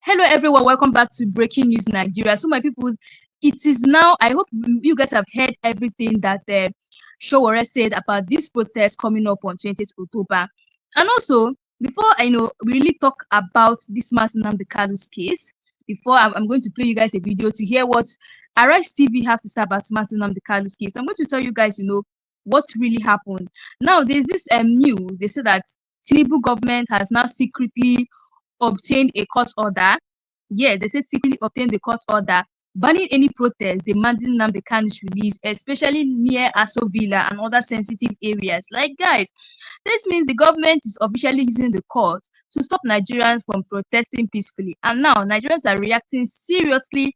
Hello, everyone. Welcome back to Breaking News Nigeria. So, my people, it is now. I hope you guys have heard everything that Showore said about this protest coming up on 20th October. And also, before we really talk about this Nnamdi Kanu's case, before I'm going to play you guys a video to hear what Arise TV have to say about Nnamdi Kanu's case. I'm going to tell you guys, what really happened. Now, there's this news. They say that Tinubu government has now secretly obtained a court order. Yeah, they said secretly obtained the court order banning any protest demanding Nnamdi Kanu's release, especially near Aso Villa and other sensitive areas. Like, guys, this means the government is officially using the court to stop Nigerians from protesting peacefully. And now Nigerians are reacting seriously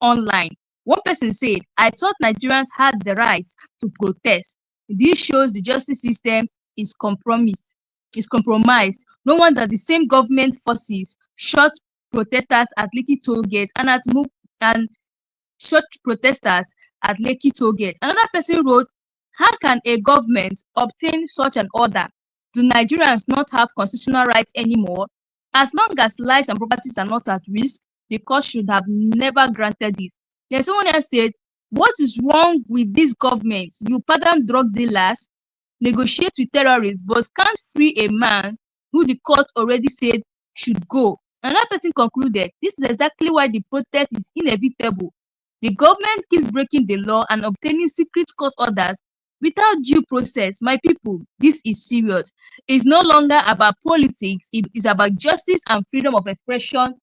online. One person said, "I thought Nigerians had the right to protest. This shows the justice system is compromised. No wonder the same government forces shot protesters at Lekki toll gate and shot protesters at Lekki toll gate." Another person wrote, "How can a government obtain such an order? Do Nigerians not have constitutional rights anymore? As long as lives and properties are not at risk, the court should have never granted this." Then someone else said, "What is wrong with this government? You pardon drug dealers, negotiate with terrorists, but can't free a man who the court already said should go." Another person concluded, "This is exactly why the protest is inevitable. The government keeps breaking the law and obtaining secret court orders without due process. My people, this is serious. It's no longer about politics, it is about justice and freedom of expression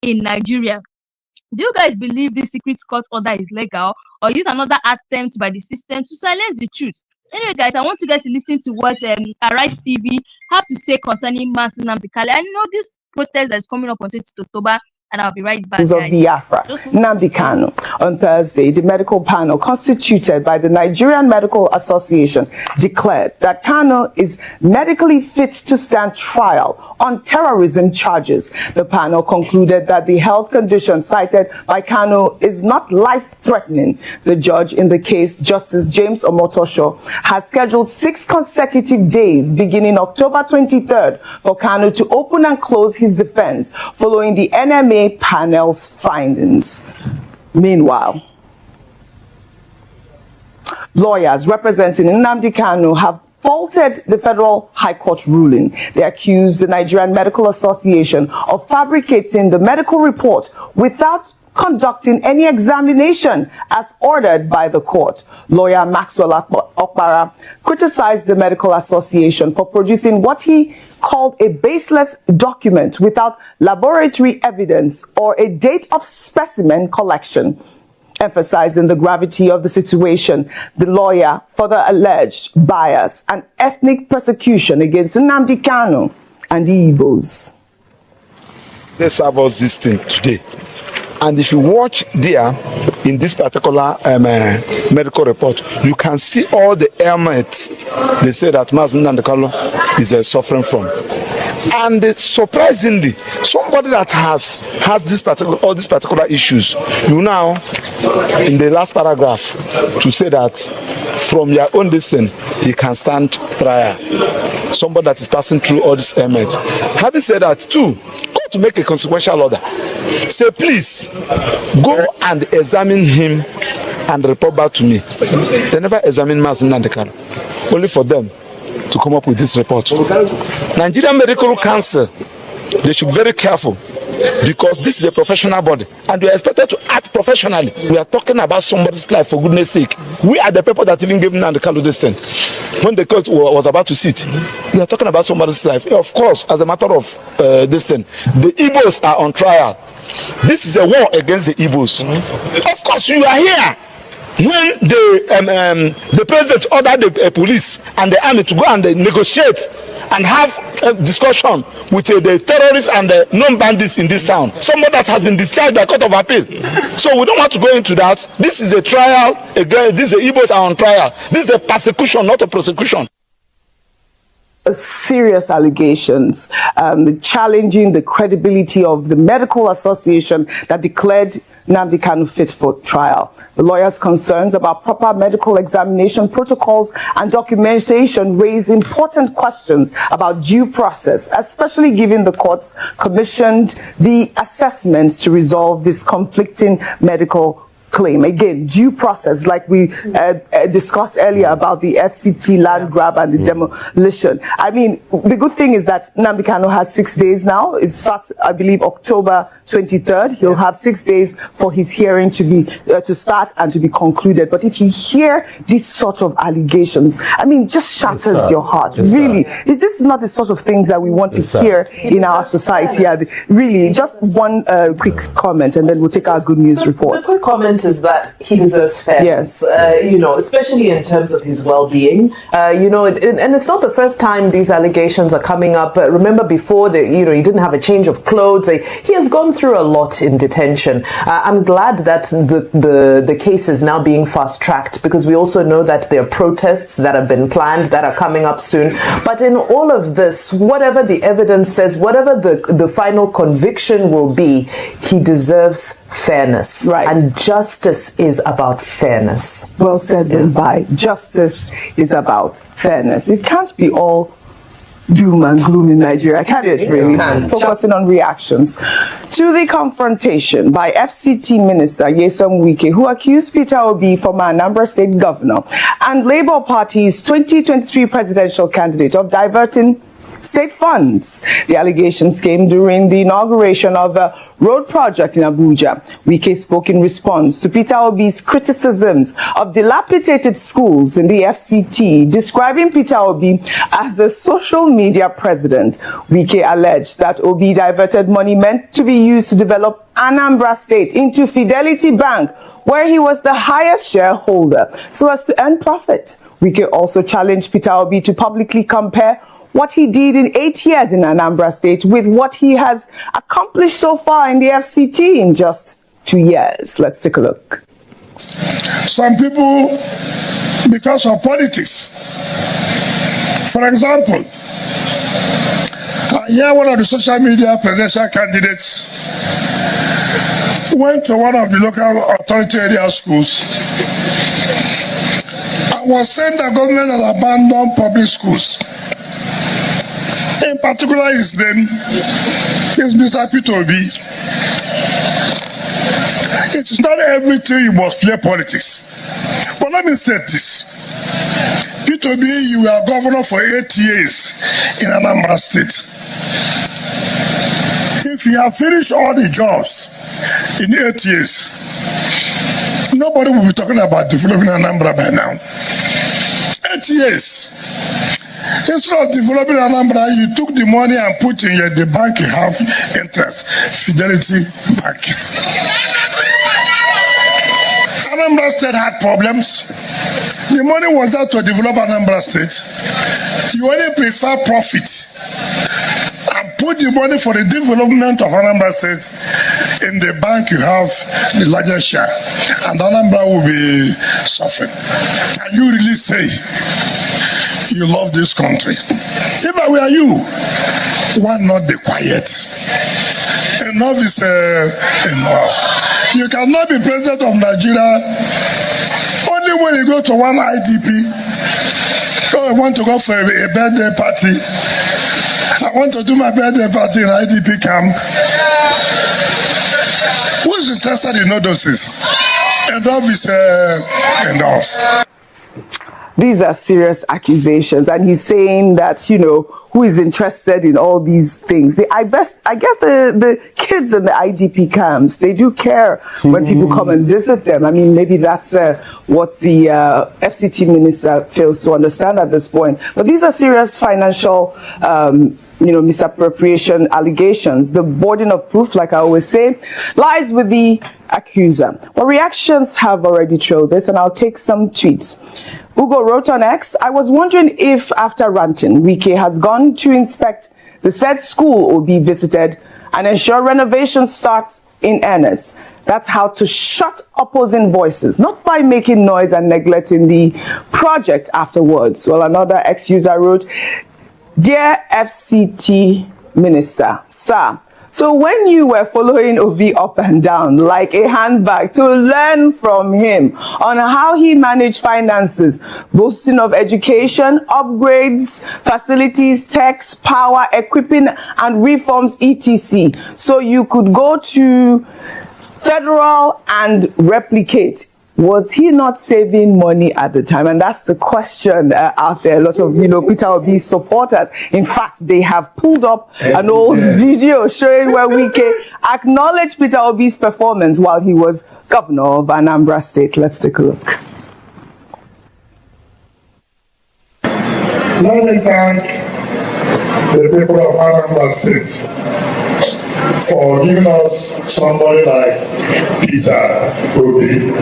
in Nigeria." Do you guys believe this secret court order is legal, or is it another attempt by the system to silence the truth? Anyway, guys, I want you guys to listen to what Arise TV have to say concerning Nnamdi Kanu. I know this protest that is coming up on 20th October, and I'll be right back, guys. Of Biafra, Nnamdi Kanu. On Thursday, the medical panel constituted by the Nigerian Medical Association declared that Kanu is medically fit to stand trial on terrorism charges. The panel concluded that the health condition cited by Kanu is not life-threatening. The judge in the case, Justice James Omotosho, has scheduled 6 consecutive days beginning October 23rd for Kanu to open and close his defense following the NMA panel's findings. Meanwhile, lawyers representing Nnamdi Kanu have faulted the Federal High Court ruling. They accused the Nigerian Medical Association of fabricating the medical report without conducting any examination as ordered by the court. Lawyer Maxwell Okpara criticized the Medical Association for producing what he called a baseless document without laboratory evidence or a date of specimen collection. Emphasizing the gravity of the situation, the lawyer further alleged bias and ethnic persecution against Nnamdi Kanu and the Igbos. They serve us this thing today. And if you watch there, in this particular medical report, you can see all the ailments they say that Nnamdi Kanu is suffering from. And surprisingly, somebody that has all these particular issues, you now, in the last paragraph, to say that from your own distance, he can stand trial. Somebody that is passing through all these ailments. Having said that, too, go to make a consequential order. Say, please, go and examine him and report back to me. They never examine Nnamdi Kanu. Only for them to come up with this report. Nigerian Medical Council, they should be very careful, because this is a professional body and we are expected to act professionally. We are talking about somebody's life, for goodness sake. We are the people that even gave Nnamdi Kanu this thing. When the court was about to sit, we are talking about somebody's life. Of course, as a matter of this thing, the Igbos are on trial. This is a war against the Igbos. Of course, you are here when the president ordered the police and the army to go and negotiate and have a discussion with the terrorists and the non-bandits in this town. Somebody that has been discharged by Court of Appeal. So we don't want to go into that. This is a trial. Again, these Igbos are on trial. This is a persecution, not a prosecution. serious allegations, challenging the credibility of the medical association that declared Nnamdi Kanu fit for trial. The lawyers' concerns about proper medical examination protocols and documentation raise important questions about due process, especially given the courts commissioned the assessment to resolve this conflicting medical claim. Again, due process, like we discussed earlier about the FCT land grab and the demolition. I mean, the good thing is that Nnamdi Kanu has 6 days now. It starts, I believe, October 23rd. He'll have 6 days for his hearing to be to start and to be concluded. But if you hear these sort of allegations, I mean, just shatters your heart. Really, this is not the sort of things that we want to hear in our society. Really, just one quick comment, and then we'll take our good news report. The quick comment is that he deserves fairness. Yes. You know, especially in terms of his well-being. You know, and it's not the first time these allegations are coming up. Remember before, you know, he didn't have a change of clothes. He has gone through a lot in detention. I'm glad that the case is now being fast-tracked, because we also know that there are protests that have been planned that are coming up soon. But in all of this, whatever the evidence says, whatever the final conviction will be, he deserves fairness. Right. And justice is about fairness. Well said, Mumbai. Justice is about fairness. It can't be all doom and gloom in Nigeria, can it really? Focusing on reactions to the confrontation by FCT Minister Nyesom Wike, who accused Peter Obi, former Anambra State Governor, and Labour Party's 2023 presidential candidate, of diverting state funds. The allegations came during the inauguration of a road project in Abuja. Wike spoke in response to Peter Obi's criticisms of dilapidated schools in the FCT, describing Peter Obi as a social media president. Wike alleged that Obi diverted money meant to be used to develop Anambra State into Fidelity Bank, where he was the highest shareholder, so as to earn profit. Wike also challenged Peter Obi to publicly compare what he did in 8 years in Anambra State with what he has accomplished so far in the FCT in just 2 years. Let's take a look. Some people, because of politics, for example, here one of the social media presidential candidates went to one of the local authority area schools and was saying the government has abandoned public schools. In particular, his name is Mr. Peter Obi. It is not everything you must play politics. But let me say this. Peter Obi, you were governor for 8 years in Anambra State. If you have finished all the jobs in 8 years, nobody will be talking about developing Anambra by now. 8 years. Instead of developing Anambra, you took the money and put in the bank you have interest, Fidelity Bank. Anambra State had problems. The money was there to develop Anambra State. You only prefer profit and put the money for the development of Anambra State in the bank you have the largest share, and Anambra will be suffering. Can you really say you love this country? If I were you, why not be quiet? Enough is enough. You cannot be president of Nigeria only when you go to one IDP. Oh, I want to go for a birthday party. I want to do my birthday party in IDP camp. Who is interested in all those things? Enough is enough. These are serious accusations, and he's saying that, you know, who is interested in all these things? I get the kids in the IDP camps. They do care when people come and visit them. I mean, maybe that's what the FCT minister fails to understand at this point. But these are serious financial misappropriation allegations. The burden of proof, like I always say, lies with the accuser. Well, reactions have already trailed this, and I'll take some tweets. Ugo wrote on X, I was wondering if after ranting, Wike has gone to inspect the said school will be visited and ensure renovations start in earnest. That's how to shut opposing voices, not by making noise and neglecting the project afterwards. Well, another X user wrote, Dear FCT Minister, sir, so when you were following Obi up and down like a handbag to learn from him on how he managed finances, boasting of education, upgrades, facilities, techs, power, equipping and reforms, etc., so you could go to federal and replicate, was he not saving money at the time? And that's the question out there. A lot of, Peter Obi's supporters, in fact, they have pulled up an old video showing where Wike acknowledged Peter Obi's performance while he was governor of Anambra State. Let's take a look. Let me thank the people of Anambra State for giving us somebody like Peter Obi.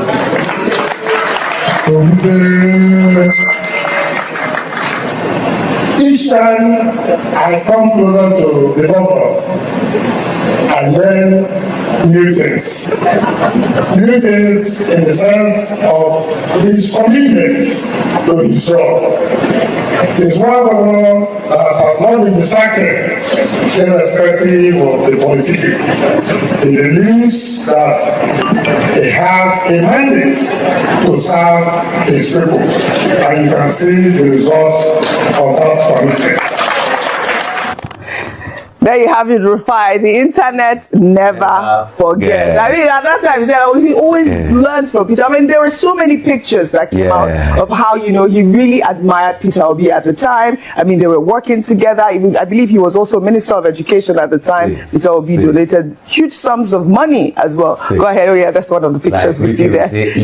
Each time I come closer to the governor, I learn new things. New things in the sense of his commitment to his job. It's one governor that have not been distracted irrespective of the politics. He believes that he has a mandate to serve his people, and you can see the results of that commitment. There you have it, Rufai. The internet never forgets. Yeah. I mean, at that time, he always learns from Peter. I mean, there were so many pictures that came out of how, he really admired Peter Obi at the time. I mean, they were working together. Even, I believe he was also Minister of Education at the time. Peter Obi donated huge sums of money as well. Go ahead. Oh, yeah, that's one of the pictures we see there. If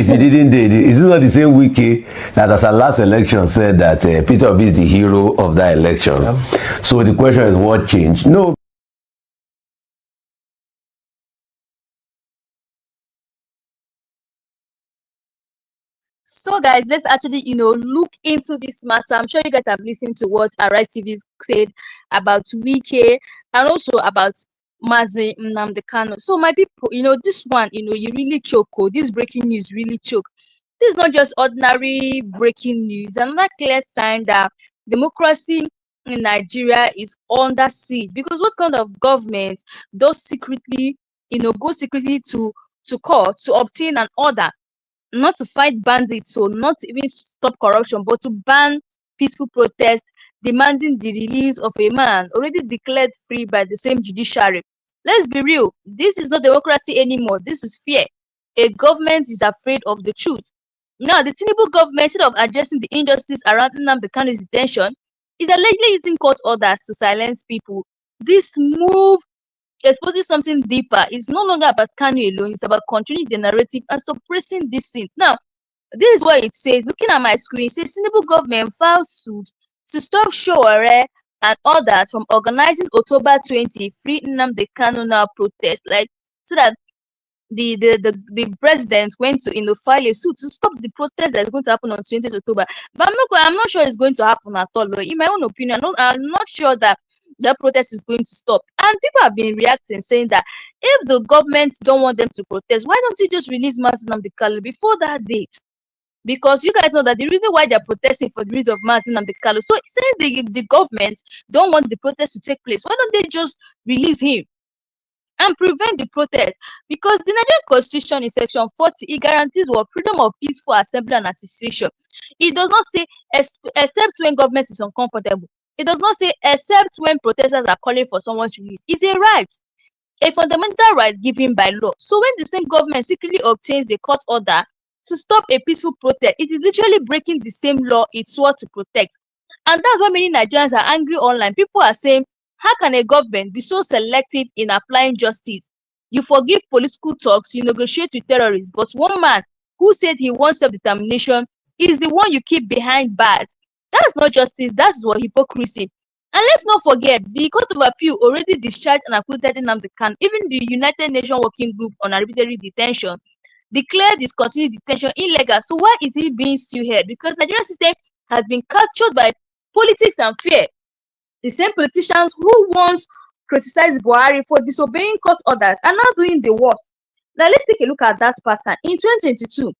you didn't do it, is it not the same Wiki that as our last election said that Peter Obi is the hero of that election? So the question is, what changed? No. So guys, let's actually, look into this matter. I'm sure you guys have listened to what Arise TV said about Wike and also about Mazi Nnamdi Kanu. So my people, this one, you really choke. This breaking news really choke. This is not just ordinary breaking news. Another clear sign that democracy in Nigeria is under siege. Because what kind of government does secretly, go secretly to court to obtain an order, not to fight bandits, so not to even stop corruption, but to ban peaceful protest demanding the release of a man already declared free by the same judiciary? Let's be real, this is not democracy anymore. This is fear. A government is afraid of the truth. Now, the Tinubu government, instead of addressing the injustice around Nnamdi Kanu's detention, is allegedly using court orders to silence people. This move exposing something deeper. It's no longer about Kanu alone. It's about continuing the narrative and suppressing these things. Now, this is what it says. Looking at my screen, it says Tinubu government filed suit to stop Showore and others from organizing October 20 Free Nnamdi Kanu now protest. Like, so that the president went to file a suit to stop the protest that's going to happen on 20th October. But I'm not sure it's going to happen at all. In my own opinion, I'm not sure that the protest is going to stop. And people have been reacting, saying that if the government don't want them to protest, why don't you just release Mazi Nnamdi Kanu before that date? Because you guys know that the reason why they're protesting for the release of Mazi Nnamdi Kanu. So since the government don't want the protest to take place, why don't they just release him and prevent the protest? Because the Nigerian Constitution in section 40, it guarantees what freedom of peaceful assembly and association. It does not say except when government is uncomfortable. It does not say except when protesters are calling for someone's release. It's a right, a fundamental right given by law. So when the same government secretly obtains a court order to stop a peaceful protest, it is literally breaking the same law it swore to protect. And that's why many Nigerians are angry online. People are saying, how can a government be so selective in applying justice? You forgive political talks, you negotiate with terrorists, but one man who said he wants self-determination is the one you keep behind bars. That's not justice, that's what hypocrisy. And let's not forget, the Court of Appeal already discharged and acquitted Nnamdi Kanu. Even the United Nations Working Group on Arbitrary Detention declared his continued detention illegal. So why is he being still held? Because the Nigerian system has been captured by politics and fear. The same politicians who once criticized Buhari for disobeying court orders are now doing the worst. Now let's take a look at that pattern. In 2022,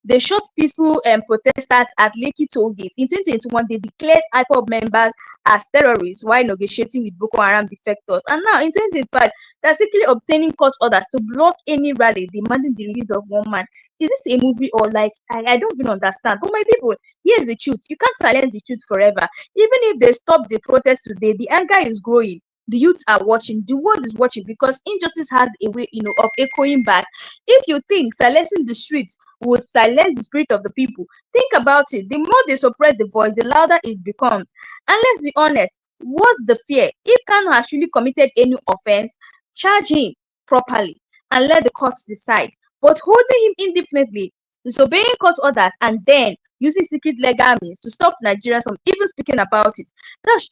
they shot peaceful protesters at Lekki toll gate. In 2021, they declared IPOB members as terrorists while negotiating with Boko Haram defectors. And now in 2025, they're secretly obtaining court orders to block any rally demanding the release of one man. Is this a movie or like, I don't even understand. But my people, here's the truth. You can't silence the truth forever. Even if they stop the protest today, the anger is growing. The youths are watching. The world is watching because injustice has a way, of echoing back. If you think silencing the streets will silence the spirit of the people, think about it. The more they suppress the voice, the louder it becomes. And let's be honest, what's the fear? If Kanu has really committed any offense, charge him properly and let the courts decide. But holding him indefinitely, disobeying court orders, and then using secret legal means to stop Nigerians from even speaking about it, that's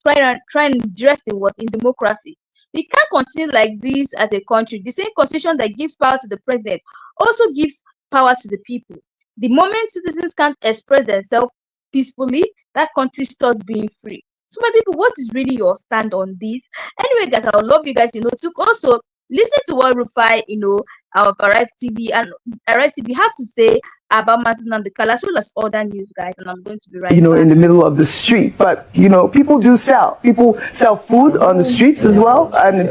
trying to dress the word in democracy. We can't continue like this as a country. The same constitution that gives power to the president also gives power to the people. The moment citizens can't express themselves peacefully, that country starts being free. So my people, what is really your stand on this? Anyway, guys, I would love you guys, to also listen to what Rufai, our Arrive TV and Arrive TV have to say about Nnamdi Kanu as well as other news, guys, and I'm going to be right back. In the middle of the street. But people do sell. People sell food on the streets as well. And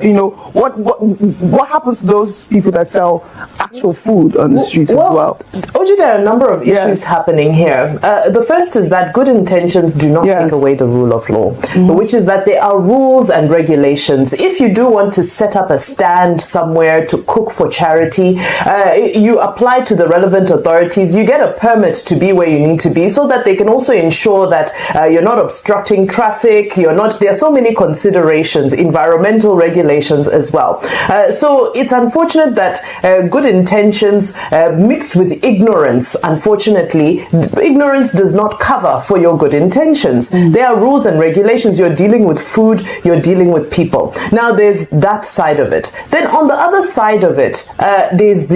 what happens to those people that sell actual food on the streets as well? Oji, there are a number of issues happening here. The first is that good intentions do not take away the rule of law, which is that there are rules and regulations. If you do want to set up a stand somewhere to cook for charity, you apply to the relevant authorities. You get a permit to be where you need to be so that they can also ensure that you're not obstructing traffic, there are so many considerations, environmental regulations as well. So it's unfortunate that good intentions mixed with ignorance, unfortunately, ignorance does not cover for your good intentions. There are rules and regulations. You're dealing with food, you're dealing with people. Now there's that side of it. Then on the other side of it, there's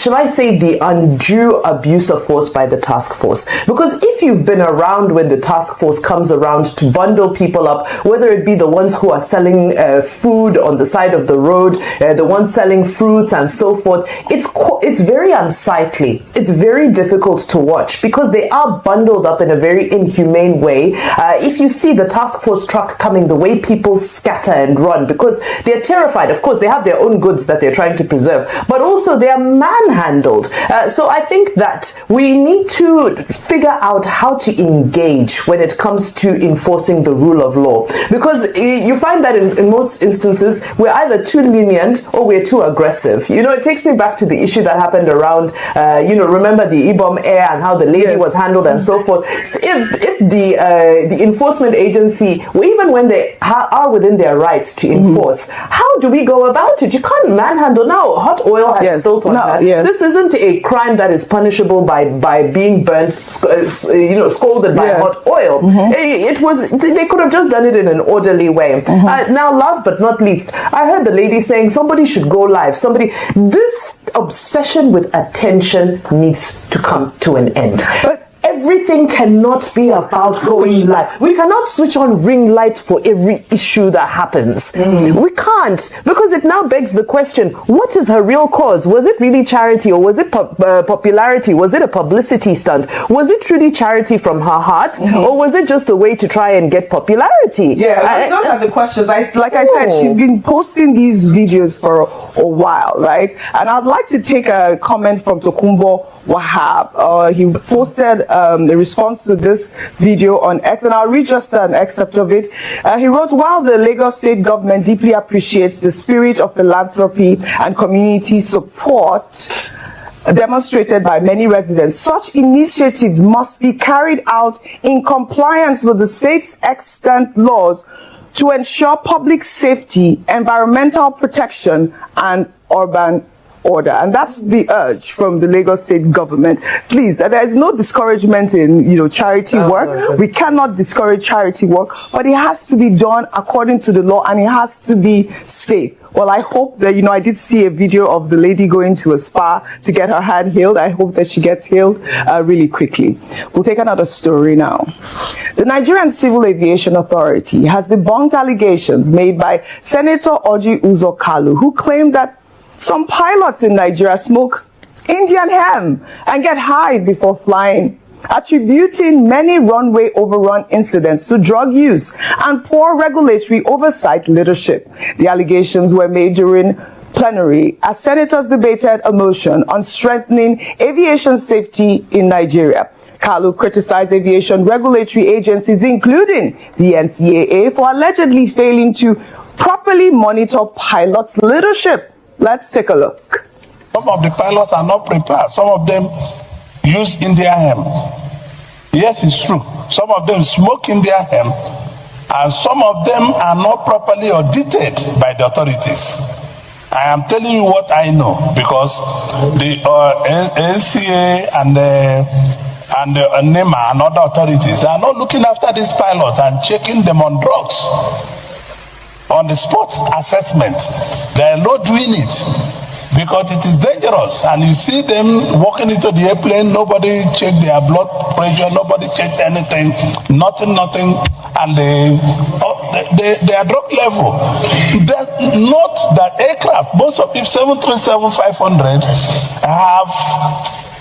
shall I say the undue abuse of force by the task force. Because if you've been around when the task force comes around to bundle people up, whether it be the ones who are selling food on the side of the road, the ones selling fruits and so forth, it's very unsightly. It's very difficult to watch because they are bundled up in a very inhumane way. If you see the task force truck coming, the way people scatter and run because they're terrified. Of course, they have their own goods that they're trying to preserve, but also they are manhandled. So I think that we need to figure out how to engage when it comes to enforcing the rule of law, because you find that in most instances we're either too lenient or we're too aggressive. It takes me back to the issue that happened around remember the Ibom Air and how the lady was handled and so forth. So if the enforcement agency, even when they are within their rights to enforce, how do we go about it? You can't manhandle. Now hot oil has spilt on her. This isn't a crime that is punishable by being burnt, scalded by hot oil. They could have just done it in an orderly way. Now, last but not least, I heard the lady saying somebody should go live. This obsession with attention needs to come to an end. But everything cannot be about going live. We cannot switch on ring lights for every issue that happens. We can't, because it now begs the question, what is her real cause? Was it really charity, or was it popularity? Was it a publicity stunt? Was it truly charity from her heart, or was it just a way to try and get popularity? Those are the questions. Like I said, she's been posting these videos for a while, right? And I'd like to take a comment from Tokumbo Wahab. He posted a response to this video on X, and I'll read just an excerpt of it. He wrote, while the Lagos state government deeply appreciates the spirit of philanthropy and community support demonstrated by many residents, such initiatives must be carried out in compliance with the state's extant laws to ensure public safety, environmental protection, and urban order. And that's the urge from the Lagos state government. Please, there is no discouragement in charity work. We cannot discourage charity work, but it has to be done according to the law, and it has to be safe. Well, I hope that, I did see a video of the lady going to a spa to get her hand healed. I hope that she gets healed really quickly. We'll take another story now. The Nigerian Civil Aviation Authority has debunked allegations made by Senator Orji Uzor Kalu, who claimed that some pilots in Nigeria smoke Indian hem, and get high before flying, attributing many runway overrun incidents to drug use and poor regulatory oversight leadership. The allegations were made during plenary as senators debated a motion on strengthening aviation safety in Nigeria. Kalu criticized aviation regulatory agencies, including the NCAA, for allegedly failing to properly monitor pilots' leadership. Let's take a look. Some of the pilots are not prepared. Some of them use India hemp. Yes, it's true. Some of them smoke India hemp, and some of them are not properly audited by the authorities. I am telling you what I know, because the NCA and NEMA and other authorities are not looking after these pilots and checking them on drugs. On the spot assessment, they are not doing it because it is dangerous. And you see them walking into the airplane, nobody checked their blood pressure, nobody checked anything, nothing, and their drug level. Not that aircraft, most of them 737-500 have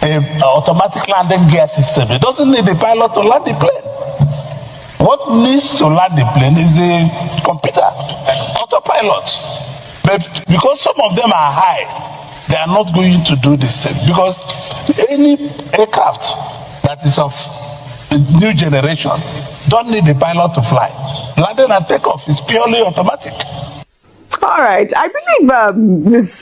an automatic landing gear system. It doesn't need the pilot to land the plane. What needs to land the plane is the computer, autopilot. But because some of them are high, they are not going to do this thing. Because any aircraft that is of the new generation don't need the pilot to fly. Landing and takeoff is purely automatic. All right. I believe this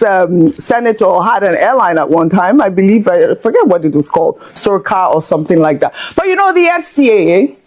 senator had an airline at one time. I believe, I forget what it was called, Sorka or something like that. But you know, the NCAA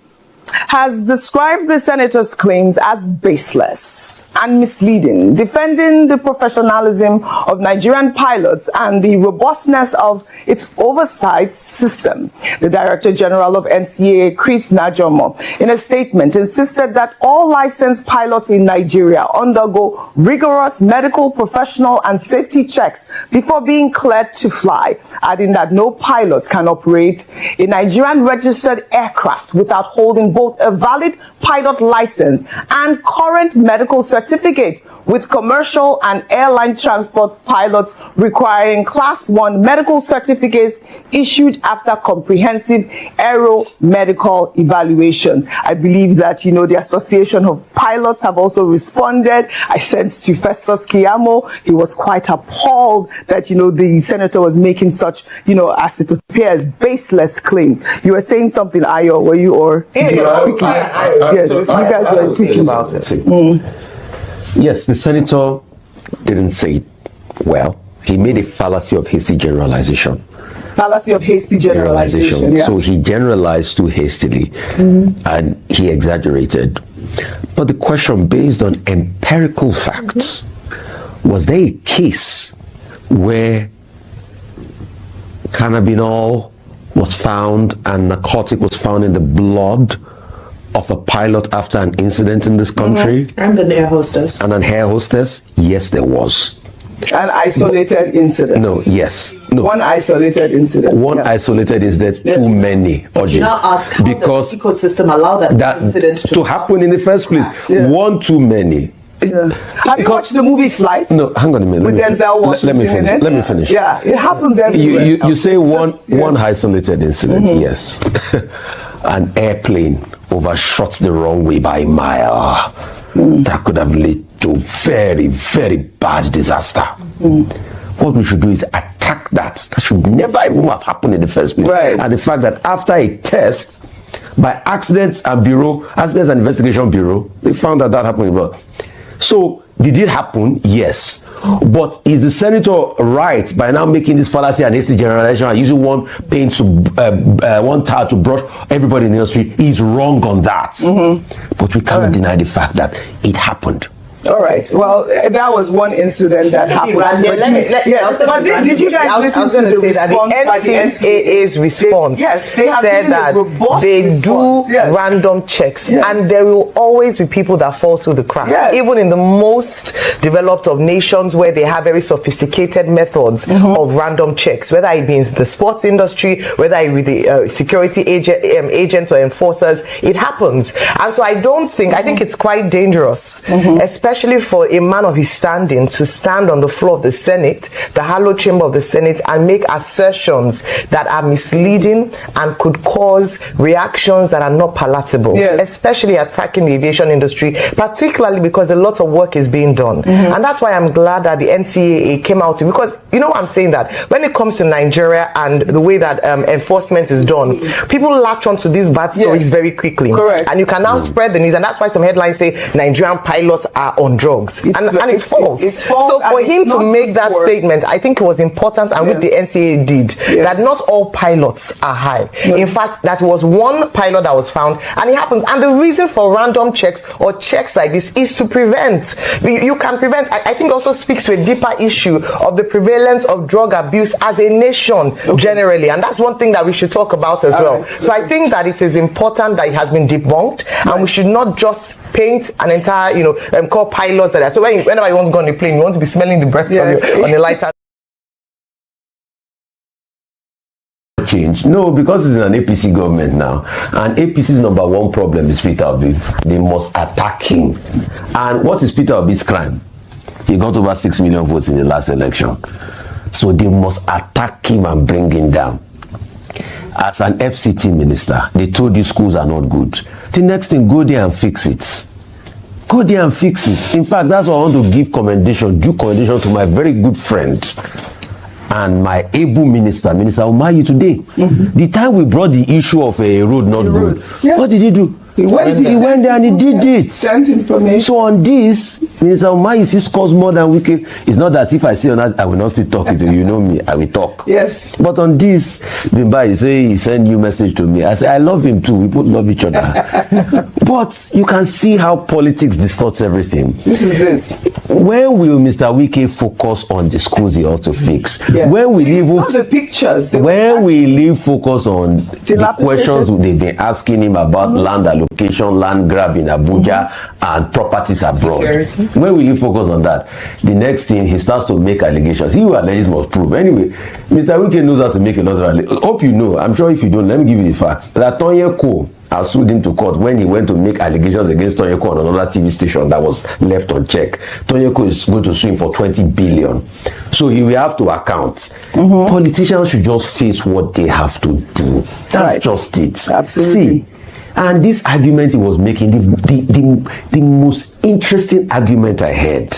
has described the senator's claims as baseless and misleading, defending the professionalism of Nigerian pilots and the robustness of its oversight system. The Director General of NCAA, Chris Najomo, in a statement insisted that all licensed pilots in Nigeria undergo rigorous medical, professional and safety checks before being cleared to fly, adding that no pilot can operate a Nigerian registered aircraft without holding both a valid pilot license and current medical certificate, with commercial and airline transport pilots requiring Class 1 medical certificates issued after comprehensive aero medical evaluation. I believe that, you know, the Association of Pilots have also responded. I sent to Festus Keyamo. He was quite appalled that, you know, the senator was making such, you know, as it appears, baseless claim. You were saying something, Ayo, were you, or? Yes, you guys were speaking about it. Yes, the senator didn't say it well. He made a fallacy of hasty generalization. Fallacy of hasty generalization. Yeah. So he generalized too hastily and he exaggerated. But the question, based on empirical facts, was there a case where cannabinol was found and narcotic was found in the blood of a pilot after an incident in this country? And an air hostess. And an air hostess? Yes, there was. An isolated incident? No, yes. No. One isolated incident. One isolated is that too many. You now ask how because the ecosystem allowed that incident to happen in the first place. Yeah. One too many. Yeah. Have you watched the movie Flight? No, hang on a minute. With Denzel Washington. Let me finish. Yeah, it happens everywhere. You say one isolated incident, yes. An airplane overshot the runway by a mile. That could have led to very, very bad disaster. What we should do is attack that. That should never even have happened in the first place. Right. And the fact that after a test by Accidents and Investigation Bureau, they found that happened. So did it happen? Yes. But is the senator right by now making this fallacy and hasty generalization and using one paint to one towel to brush everybody in the industry? He's wrong on that. But we cannot deny the fact that it happened. All right. Well, that was one incident that happened. But did you guys listen to the response by the NCAA's response? Yes, they have said that they do random checks, and there will always be people that fall through the cracks. Even in the most developed of nations where they have very sophisticated methods of random checks, whether it be in the sports industry, whether it be the security agents or enforcers, it happens. And so I think it's quite dangerous, especially especially for a man of his standing to stand on the floor of the Senate, the hallowed chamber of the Senate, and make assertions that are misleading and could cause reactions that are not palatable, especially attacking the aviation industry, particularly because a lot of work is being done. And that's why I'm glad that the NCAA came out, because you know I'm saying that when it comes to Nigeria and the way that enforcement is done, people latch onto these bad stories very quickly. Correct. And you can now spread the news, and that's why some headlines say Nigerian pilots are on drugs. And it's false. It's false. So for him to make that statement, I think it was important, and what the NCAA did, that not all pilots are high. In fact, that was one pilot that was found, and it happens. And the reason for random checks or checks like this is to prevent. You can prevent. I think also speaks to a deeper issue of the prevalence of drug abuse as a nation generally, and that's one thing that we should talk about as well. So I think that it is important that it has been debunked, and we should not just paint an entire, call pilots that are. So whenever you want to go on a plane, you want to be smelling the breath from you on a lighter. Change. No, because it's an APC government now, and APC's number one problem is Peter Obi. They must attack him. And what is Peter Obi's crime? He got over 6 million votes in the last election. So they must attack him and bring him down. As an FCT minister, they told you schools are not good. The next thing, go there and fix it. Go there and fix it. In fact, that's why I want to give due commendation to my very good friend and my able Minister Umahi today. The time we brought the issue of a road not good, what did he do? He went there and he did it. Sent information. So on this, Minister Umahi scores more than wicked. It's not that if I say on that, I will not still talk to you. You know me, I will talk. Yes. But on this, Bimba, he sent you message to me. I say, I love him too. We both love each other. But you can see how politics distorts everything. This is it. When will Mr. Wike focus on the schools he ought to fix? When will he even the pictures? When will he focus on the questions they've been asking him about land allocation, land grab in Abuja, and properties abroad? Security. When will he focus on that? The next thing, he starts to make allegations. He who alleges must prove. Anyway, Mr. Wike knows how to make a lot of allegations. Hope you know. I'm sure if you don't, let me give you the facts. That Onyeko has sued him to court when he went to make allegations against Onyeko on another TV station that was left unchecked. Onyeko is going to sue him for 20 billion. So he will have to account. Politicians should just face what they have to do. That's just it. Absolutely. See, and this argument he was making, the most interesting argument I heard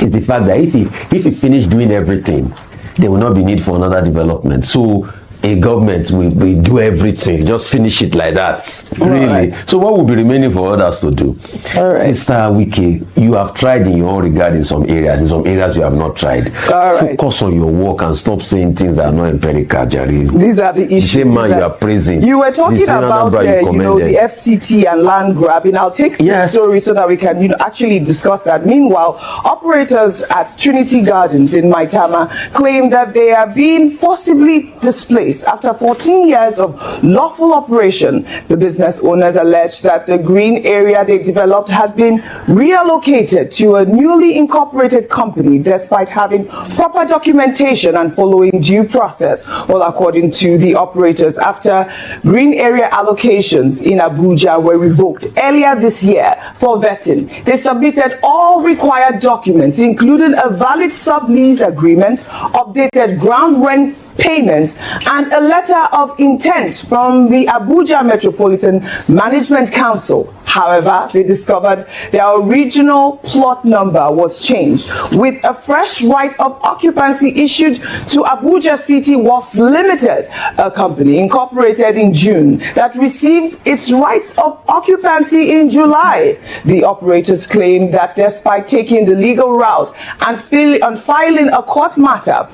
is the fact that if he finished doing everything, there will not be need for another development. So a government will do everything, just finish it like that. Really. Right. So what will be remaining for others to do? All right. Mr. Wike, you have tried in your own regard in some areas. In some areas you have not tried. Focus on your work and stop saying things that are not empirical, Jerry. These are the issues. The same man you are praising. You were talking about the FCT and land grabbing. I'll take this story so that we can actually discuss that. Meanwhile, operators at Trinity Gardens in Maitama claim that they are being forcibly displaced. After 14 years of lawful operation, the business owners allege that the green area they developed has been reallocated to a newly incorporated company despite having proper documentation and following due process. Well, according to the operators, after green area allocations in Abuja were revoked earlier this year for vetting, they submitted all required documents, including a valid sublease agreement, updated ground rent payments, and a letter of intent from the Abuja Metropolitan Management Council. However, they discovered their original plot number was changed, with a fresh right of occupancy issued to Abuja City Works Limited, a company incorporated in June that receives its rights of occupancy in July. The operators claim that despite taking the legal route and filing a court matter,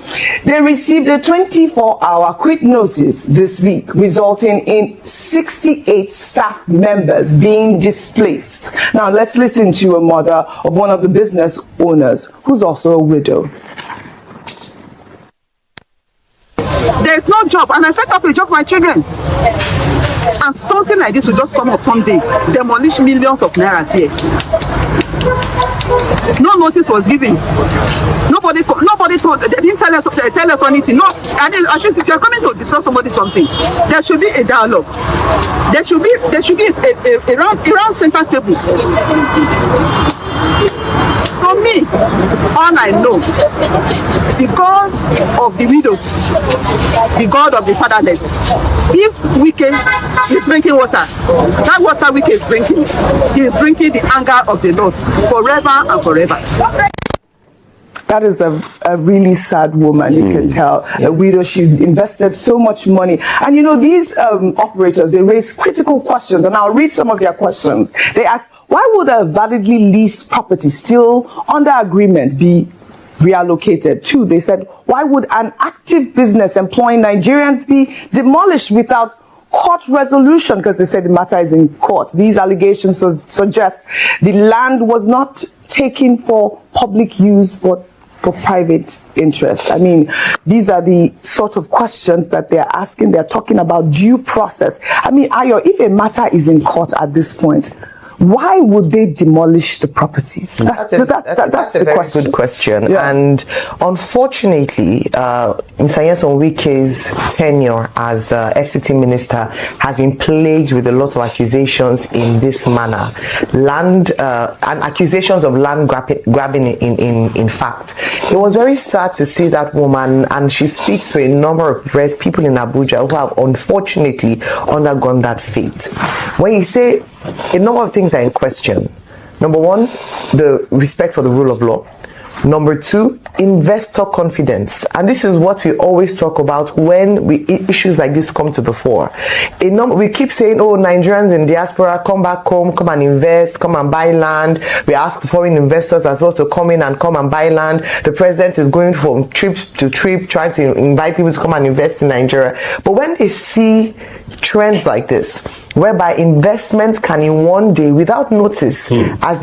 they received a 24-hour quick notice this week, resulting in 68 staff members being displaced. Now let's listen to a mother of one of the business owners who's also a widow. There's no job, and I set up a job for my children. And something like this will just come up someday, demolish millions of naira here. No notice was given. Nobody told. They didn't tell us anything. No, at least if you're coming to discuss somebody something, there should be a dialogue. There should be a round center table. me, all I know, the God of the widows, the God of the fatherless, if Wike is drinking water, that water Wike is drinking, he is drinking the anger of the Lord forever and forever. That is a really sad woman, you can tell. A widow, she's invested so much money. And you know, these operators, they raise critical questions, and I'll read some of their questions. They ask, why would a validly leased property still under agreement be reallocated? Two, they said, why would an active business employing Nigerians be demolished without court resolution? Because they said the matter is in court. These allegations suggest the land was not taken for public use but for private interest. I mean, these are the sort of questions that they're asking. They're talking about due process. I mean, Ayo, if a matter is in court at this point, why would they demolish the properties? That's a the very question. good question. Yeah. And unfortunately, Mr. Nyesom Wike's tenure as FCT minister has been plagued with a lot of accusations in this manner. And accusations of land grabbing in fact. It was very sad to see that woman, and she speaks to a number of people in Abuja who have unfortunately undergone that fate. When you say a number of things are in question. Number one, the respect for the rule of law. Number two, investor confidence. And this is what we always talk about when issues like this come to the fore. We keep saying, oh, Nigerians in diaspora, come back home, come and invest, come and buy land. We ask foreign investors as well to come in and come and buy land. The president is going from trip to trip, trying to invite people to come and invest in Nigeria. But when they see trends like this, whereby investment can in one day, without notice, as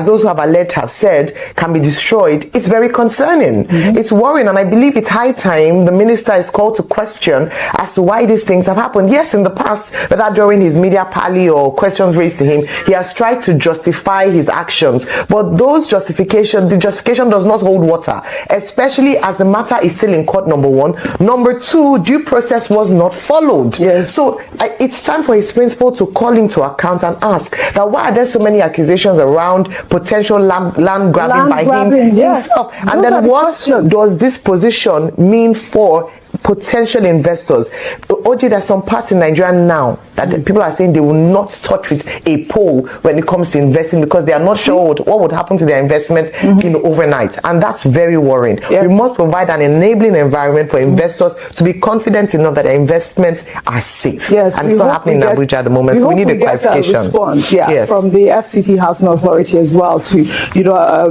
those who have alleged have said, can be destroyed, it's very concerning. It's worrying, and I believe it's high time the minister is called to question as to why these things have happened. Yes, in the past, whether during his media parley or questions raised to him, he has tried to justify his actions, but the justification does not hold water, especially as the matter is still in court, number one. Number two, due process was not followed. Yes. So it's time for his principal to call him to account and ask that why are there so many accusations around potential land grabbing by him himself? And then what does this position mean for potential investors? OJ, there's some parts in Nigeria now that people are saying they will not touch with a pole when it comes to investing because they are not sure what would happen to their investment overnight, and that's very worrying. Yes. We must provide an enabling environment for investors to be confident enough that their investments are safe. Yes, and it's not happening in Abuja at the moment, so we need a clarification. Response, from the FCT Housing Authority as well to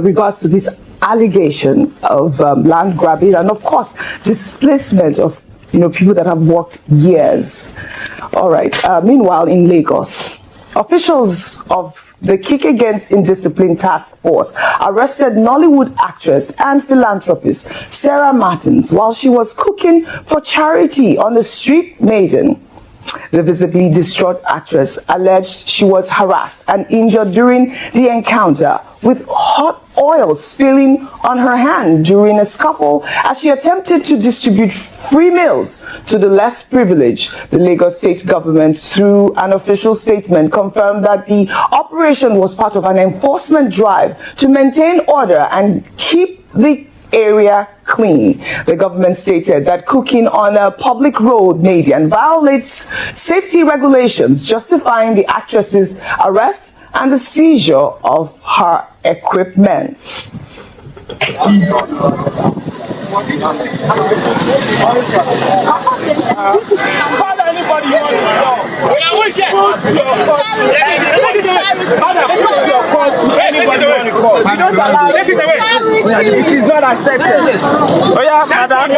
regards to this allegation of land grabbing and of course displacement of people that have worked years. All right. Meanwhile, in Lagos, officials of the Kick Against Indiscipline Task Force arrested Nollywood actress and philanthropist Sarah Martins while she was cooking for charity on the street Maiden. The visibly distraught actress alleged she was harassed and injured during the encounter, with hot oil spilling on her hand during a scuffle as she attempted to distribute free meals to the less privileged. The Lagos state government, through an official statement, confirmed that the operation was part of an enforcement drive to maintain order and keep the area clean. The government stated that cooking on a public road median violates safety regulations, justifying the actress's arrest and the seizure of her equipment. It is not accepted. Oh yeah, madam.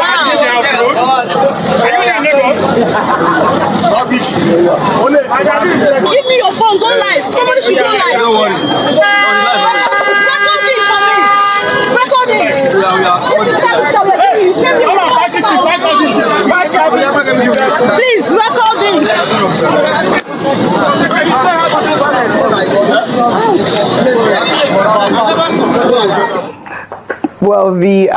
Give me your phone, go live. Somebody should go live. Don't worry. Record this. Please record this. Well, the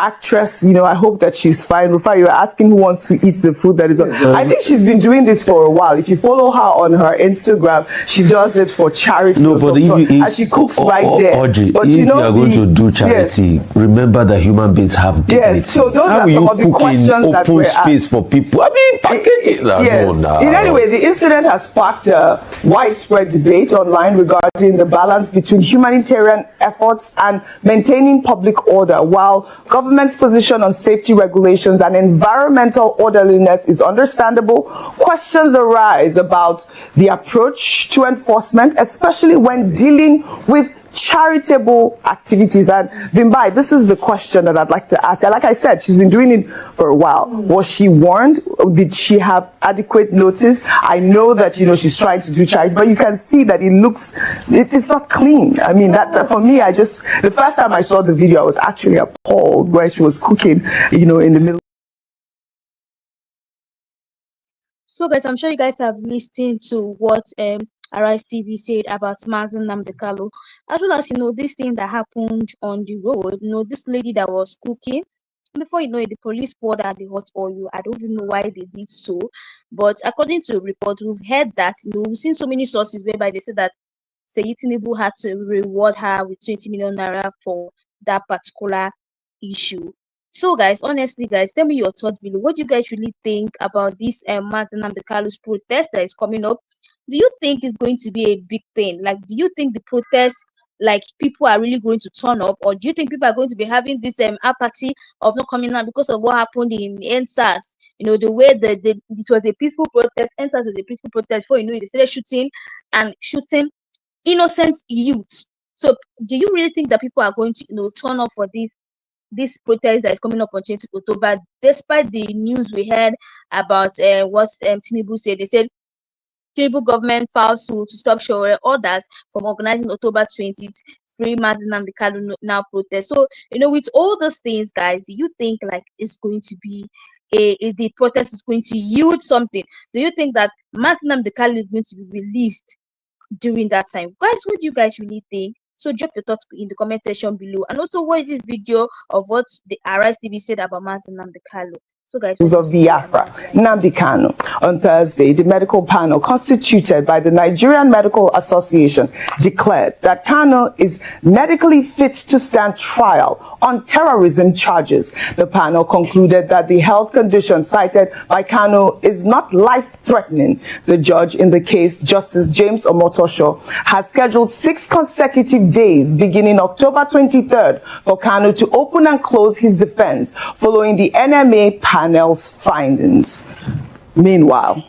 actress, I hope that she's fine. Rufa, you were asking who wants to eat the food that is on. I think she's been doing this for a while. If you follow her on her Instagram, she does it for charity. No, but and she cooks right there. Audrey, but if you are going to do charity, remember that human beings have dignity. Yes, so those How are some of the questions that open space for people? I mean, packaging. In any way, the incident has sparked a widespread debate online regarding the balance between humanitarian efforts and maintaining public order, while government's position on safety regulations and environmental orderliness is understandable. Questions arise about the approach to enforcement, especially when dealing with charitable activities. And Bimbai, this is the question that I'd like to ask. Like I said, she's been doing it for a while. Was she warned? Did she have adequate notice? I know that, she's trying to do charity, but you can see that it's not clean. I mean, that for me, the first time I saw the video, I was actually appalled where she was cooking, in the middle. So guys, I'm sure you guys have listened to what Arise TV said about Nnamdi Kanu, as well as this thing that happened on the road. This lady that was cooking, before the police poured out the hot oil. I don't even know why they did so, but according to a report, we've heard that we've seen so many sources whereby they said that Tinubu had to reward her with 20 million naira for that particular issue. So guys, honestly guys, tell me your thoughts below. What do you guys really think about this Nnamdi Kanu's protest that is coming up? Do you think it's going to be a big thing? Like, do you think the protest, people are really going to turn up, or do you think people are going to be having this apathy of not coming out because of what happened in NSAS? The way it was a peaceful protest, NSAS was a peaceful protest. Before they started shooting innocent youth. So, do you really think that people are going to turn up for this protest that is coming up on 20th October, despite the news we heard about what Tinubu said? They said Tinubu government filed suit to stop showing orders from organizing October 20th free Nnamdi Kanu now protest. So, with all those things, guys, do you think it's going to be the protest is going to yield something? Do you think that Nnamdi Kanu is going to be released during that time? Guys, what do you guys really think? So drop your thoughts in the comment section below, and also watch this video of what the Arise TV said about Nnamdi Kanu. So guys, of Biafra, Nnamdi Kanu. On Thursday, the medical panel constituted by the Nigerian Medical Association declared that Kanu is medically fit to stand trial on terrorism charges. The panel concluded that the health condition cited by Kanu is not life-threatening. The judge in the case, Justice James Omotosho, has scheduled 6 consecutive days beginning October 23rd for Kanu to open and close his defense following the NMA panel's findings. Meanwhile,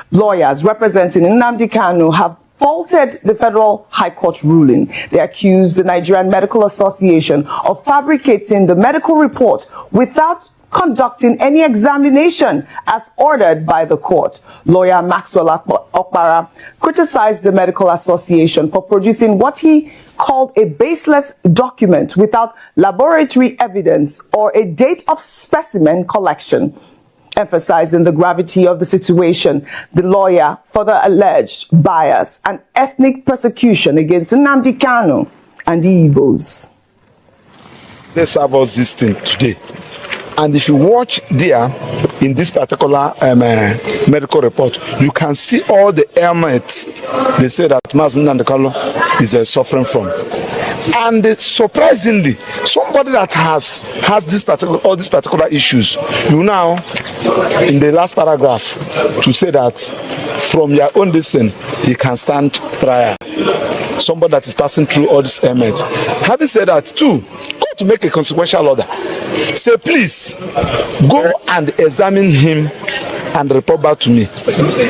lawyers representing Nnamdi Kanu have faulted the Federal High Court ruling. They accused the Nigerian Medical Association of fabricating the medical report without conducting any examination as ordered by the court. Lawyer Maxwell Okpara criticized the Medical Association for producing what he called a baseless document without laboratory evidence or a date of specimen collection. Emphasizing the gravity of the situation, the lawyer further alleged bias and ethnic persecution against Nnamdi Kanu and the Igbos. They serve us this thing today. And if you watch there, in this particular medical report, you can see all the ailments they say that Nnamdi Kanu is suffering from. And surprisingly, somebody that has all these particular issues, you now, in the last paragraph, to say that from your own distance, he can stand trial. Somebody that is passing through all these ailments. Having said that, too, go to make a consequential order. Say, please, go and examine him and report back to me.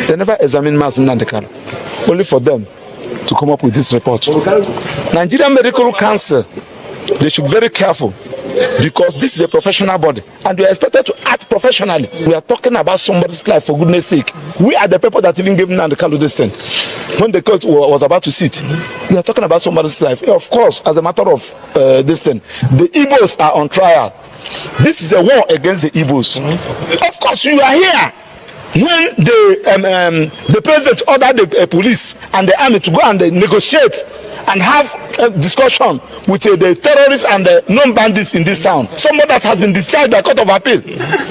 They never examine Nnamdi Kanu. Only for them to come up with this report. Nigerian Medical Council, they should be very careful, because this is a professional body and we are expected to act professionally. We are talking about somebody's life, for goodness sake. We are the people that even gave Nnamdi Kanu this thing. When the court was about to sit, we are talking about somebody's life. Of course, as a matter of this thing, the Igbos are on trial. This is a war against the Igbos. Of course, you are here when the president ordered the police and the army to go and negotiate and have a discussion with the terrorists and the known bandits in this town. Someone that has been discharged by Court of Appeal.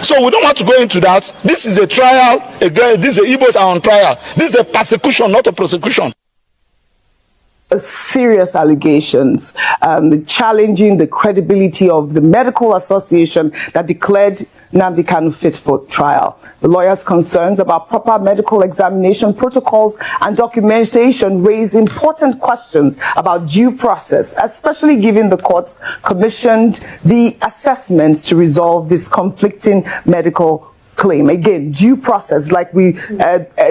So we don't want to go into that. This is a trial. Again, these Igbos are on trial. This is a persecution, not a prosecution. Serious allegations challenging the credibility of the medical association that declared Nnamdi Kanu fit for trial. The lawyers' concerns about proper medical examination protocols and documentation raise important questions about due process, especially given the courts commissioned the assessment to resolve this conflicting medical claim. Again, due process, like we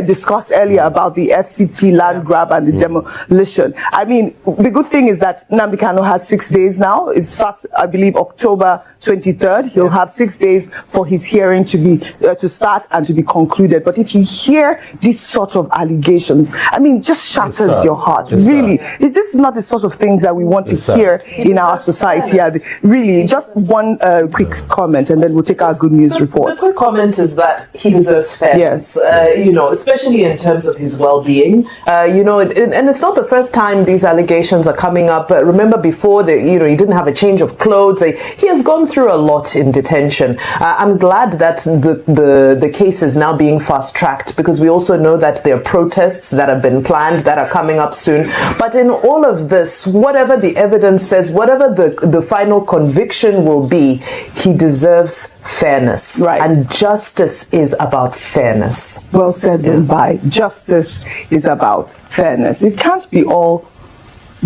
discussed earlier about the FCT land grab and the demolition. I mean, the good thing is that Nnamdi Kanu has 6 days now. It starts, I believe, October 23rd. He'll have 6 days for his hearing to be to start and to be concluded. But if you hear these sort of allegations, I mean, just shatters your heart. Really, this is not the sort of things that we want to hear in our society. Really, just one quick comment, and then we'll take our good news report. The quick comment is that he deserves fairness. Yes. You know, especially in terms of his well-being. You know, and it's not the first time these allegations are coming up. Remember before, he didn't have a change of clothes. He has gone through a lot in detention. I'm glad that the case is now being fast-tracked, because we also know that there are protests that have been planned that are coming up soon. But in all of this, whatever the evidence says, whatever the final conviction will be, he deserves fairness. Right. And justice is about fairness. Well said, by justice is about fairness. It can't be all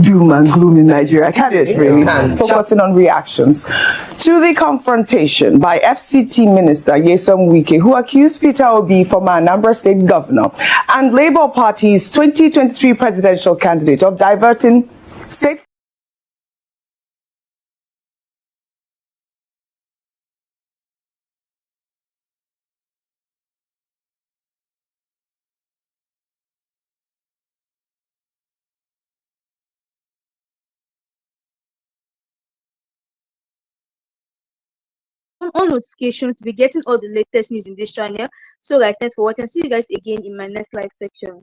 doom and gloom in Nigeria, can it really? Focusing on reactions to the confrontation by FCT Minister Nyesom Wike, who accused Peter Obi, former Anambra State Governor, and Labour Party's 2023 presidential candidate of diverting state on notifications to be getting all the latest news in this channel. So guys, thanks for watching. See you guys again in my next live section.